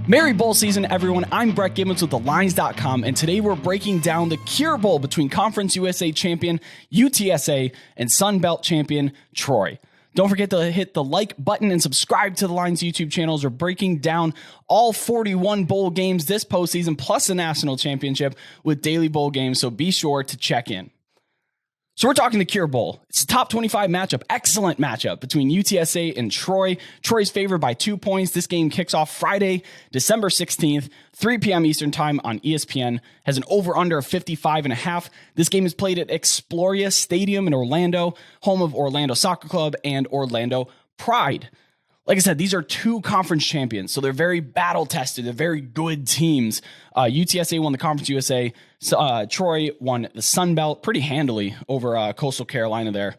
Merry Bowl season, everyone. I'm Brett Gibbons with thelines.com, and today we're breaking down the Cure Bowl between Conference USA champion UTSA and Sun Belt champion Troy. Don't forget to hit the like button and subscribe to the Lines YouTube channels. We're breaking down all 41 bowl games this postseason, plus the national championship with daily bowl games, so be sure to check in. So we're talking the Cure Bowl. It's a top 25 matchup, excellent matchup between UTSA and Troy. Troy's favored by 2 points. This game kicks off Friday, December 16th, 3 p.m. Eastern time on ESPN. Has an over-under of 55.5. This game is played at Exploria Stadium in Orlando, home of Orlando Soccer Club and Orlando Pride. Like I said, these are two conference champions, so they're very battle-tested. They're very good teams. UTSA won the Conference USA. Troy won the Sun Belt pretty handily over Coastal Carolina there.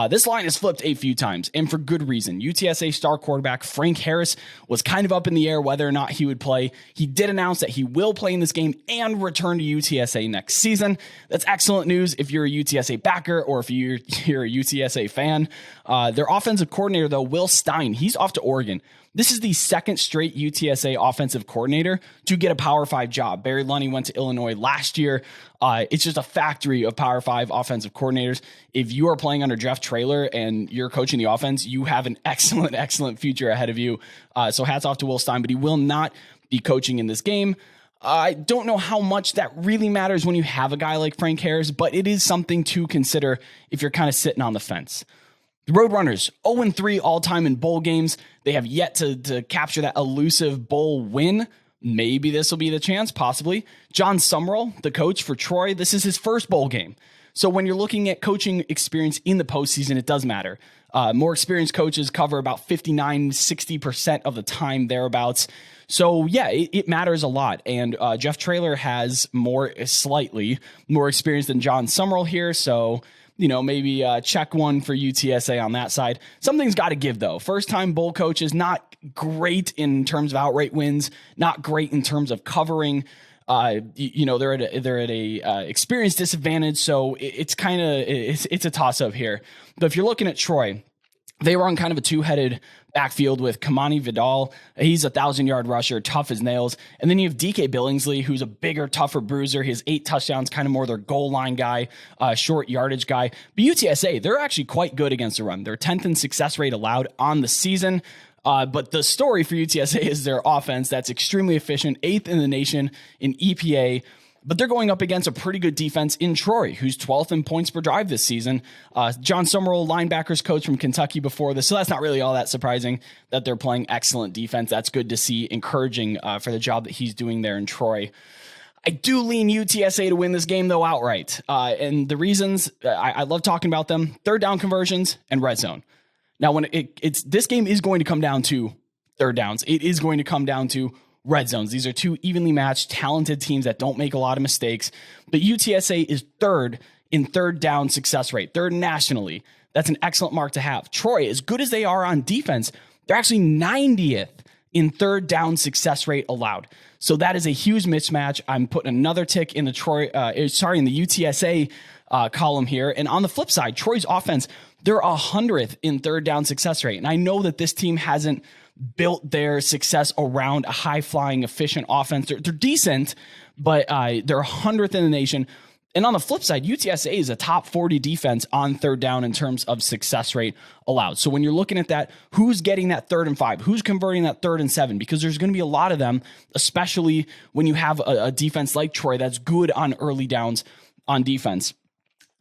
This line has flipped a few times, and for good reason. UTSA star quarterback Frank Harris was kind of up in the air whether or not he would play. He did announce that he will play in this game and return to UTSA next season. That's excellent news if you're a UTSA backer or if you're a UTSA fan. Their offensive coordinator, though, Will Stein, he's off to Oregon. This is the second straight UTSA offensive coordinator to get a Power 5 job. Barry Lunney went to Illinois last year. It's just a factory of Power 5 offensive coordinators. If you are playing under Jeff Traylor and you're coaching the offense, you have an excellent future ahead of you. So hats off to Will Stein, but he will not be coaching in this game. I don't know how much that really matters when you have a guy like Frank Harris, but it is something to consider if you're kind of sitting on the fence. The Roadrunners, 0-3 all-time in bowl games. They have yet to capture that elusive bowl win. Maybe this will be the chance, possibly. John Summerall, the coach for Troy, this is his first bowl game. So when you're looking at coaching experience in the postseason, it does matter. More experienced coaches cover about 59-60% of the time thereabouts. So yeah, it matters a lot. And Jeff Traylor has slightly more experience than John Summerall here. So maybe check one for UTSA on that side. Something's got to give, though. First-time bowl coaches, not great in terms of outright wins, not great in terms of covering. They're at a experience disadvantage, so it's a toss-up here. But if you're looking at Troy, they were on kind of a two-headed backfield with Kamani Vidal. He's a 1,000-yard rusher, tough as nails. And then you have DK Billingsley, who's a bigger, tougher bruiser. His 8 touchdowns, kind of more their goal line guy, short yardage guy. But UTSA, they're actually quite good against the run. They're 10th in success rate allowed on the season. But the story for UTSA is their offense that's extremely efficient, 8th in the nation in EPA. But they're going up against a pretty good defense in Troy, who's 12th in points per drive this season. John Summerall, linebackers coach from Kentucky before this, so that's not really all that surprising that they're playing excellent defense. That's good to see, encouraging for the job that he's doing there in Troy. I do lean UTSA to win this game, though, outright. And the reasons, I love talking about them, third down conversions and red zone. Now, when this game is going to come down to third downs. It is going to come down to red zones. These are two evenly matched, talented teams that don't make a lot of mistakes. But UTSA is third in third down success rate, third nationally. That's an excellent mark to have. Troy, as good as they are on defense, they're actually 90th in third down success rate allowed. So that is a huge mismatch. I'm putting another tick in the in the UTSA column here. And on the flip side, Troy's offense, they're 100th in third down success rate. And I know that this team hasn't built their success around a high-flying, efficient offense. They're decent, but they're 100th in the nation. And on the flip side, UTSA is a top 40 defense on third down in terms of success rate allowed. So when you're looking at that, who's getting that 3rd and 5? Who's converting that 3rd and 7? Because there's going to be a lot of them, especially when you have a defense like Troy that's good on early downs on defense.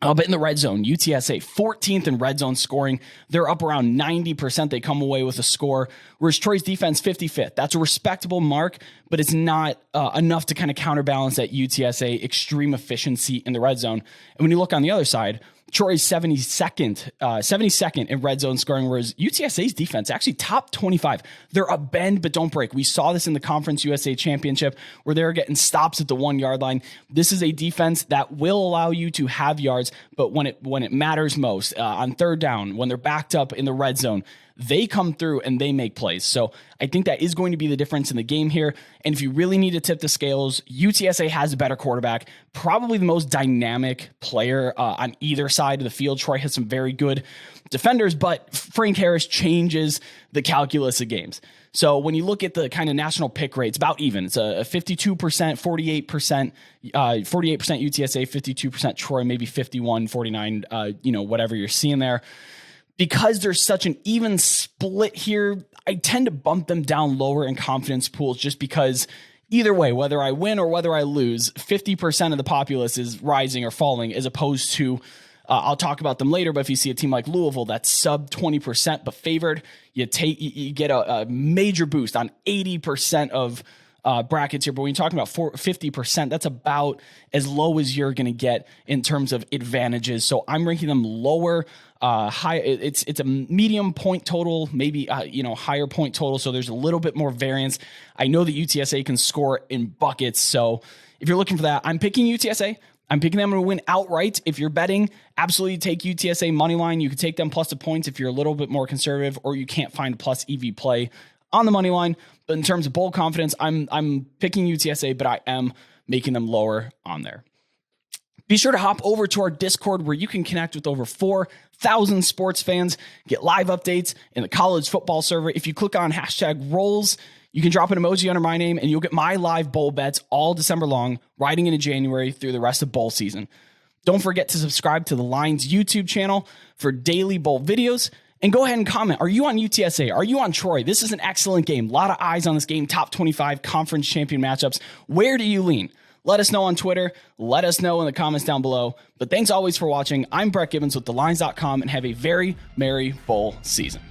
But in the red zone, UTSA 14th in red zone scoring. They're up around 90%. They come away with a score, whereas Troy's defense 55th. That's a respectable mark, but it's not enough to kind of counterbalance that UTSA extreme efficiency in the red zone. And when you look on the other side, Troy's 72nd in red zone scoring, whereas UTSA's defense actually top 25. They're a bend but don't break. We saw this in the Conference USA Championship where they were getting stops at the 1 yard line. This is a defense that will allow you to have yards, but when it matters most on third down, when they're backed up in the red zone, they come through and they make plays. So I think that is going to be the difference in the game here. And if you really need to tip the scales, UTSA has a better quarterback, probably the most dynamic player on either side of the field. Troy has some very good defenders, but Frank Harris changes the calculus of games. So when you look at the kind of national pick rate, it's about even. It's a 52%, 48%, 48% UTSA, 52% Troy, maybe 51, 49, whatever you're seeing there. Because there's such an even split here, I tend to bump them down lower in confidence pools just because either way, whether I win or whether I lose, 50% of the populace is rising or falling, as opposed to I'll talk about them later, but if you see a team like Louisville that's sub 20% but favored, you get a major boost on 80% of brackets here. But when you're talking about 50%, that's about as low as you're going to get in terms of advantages. So I'm ranking them lower, high. It's a medium point total, maybe higher point total. So there's a little bit more variance. I know that UTSA can score in buckets. So if you're looking for that, I'm picking UTSA. I'm picking them to win outright. If you're betting, absolutely take UTSA money line. You can take them plus the points if you're a little bit more conservative, or you can't find plus EV play on the money line. But in terms of bowl confidence, I'm picking UTSA, but I am making them lower on there. Be sure to hop over to our Discord where you can connect with over 4,000 sports fans, get live updates in the college football server. If you click on #rolls, you can drop an emoji under my name and you'll get my live bowl bets all December long, riding into January through the rest of bowl season. Don't forget to subscribe to the Lines YouTube channel for daily bowl videos. And go ahead and comment. Are you on UTSA? Are you on Troy? This is an excellent game. A lot of eyes on this game. Top 25 conference champion matchups. Where do you lean? Let us know on Twitter. Let us know in the comments down below. But thanks always for watching. I'm Brett Gibbons with thelines.com, and have a very merry bowl season.